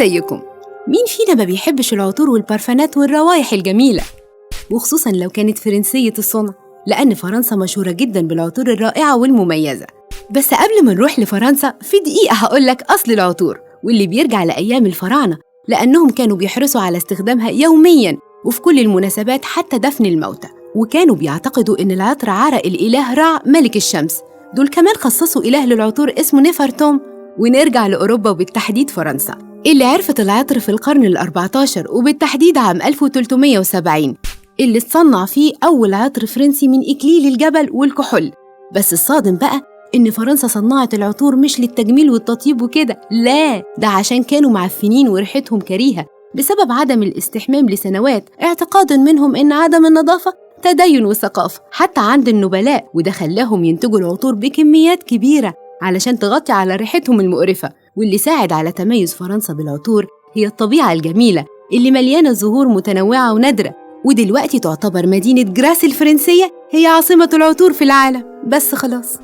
ازيكم؟ مين فينا ما بيحبش العطور والبرفانات والروايح الجميلة؟ وخصوصاً لو كانت فرنسية الصنع، لأن فرنسا مشهورة جداً بالعطور الرائعة والمميزة. بس قبل ما نروح لفرنسا في دقيقة هقولك أصل العطور واللي بيرجع لأيام الفراعنة، لأنهم كانوا بيحرصوا على استخدامها يومياً وفي كل المناسبات حتى دفن الموتى، وكانوا بيعتقدوا إن العطر عرق الإله رع ملك الشمس. دول كمان خصصوا إله للعطور اسمه نفرتوم. ونرجع لأوروبا وبالتحديد فرنسا اللي عرفت العطر في القرن ال14 وبالتحديد عام 1370 اللي اتصنع فيه أول عطر فرنسي من إكليل الجبل والكحول. بس الصادم بقى إن فرنسا صنعت العطور مش للتجميل والتطيب وكده، لا، ده عشان كانوا معفنين وريحتهم كريهة بسبب عدم الاستحمام لسنوات، اعتقادا منهم إن عدم النظافة تدين وثقافة حتى عند النبلاء، وده خلاهم ينتجوا العطور بكميات كبيرة علشان تغطي على ريحتهم المقرفة. واللي ساعد على تميز فرنسا بالعطور هي الطبيعة الجميلة اللي مليانة زهور متنوعة ونادرة، ودلوقتي تعتبر مدينة جراس الفرنسية هي عاصمة العطور في العالم. بس خلاص.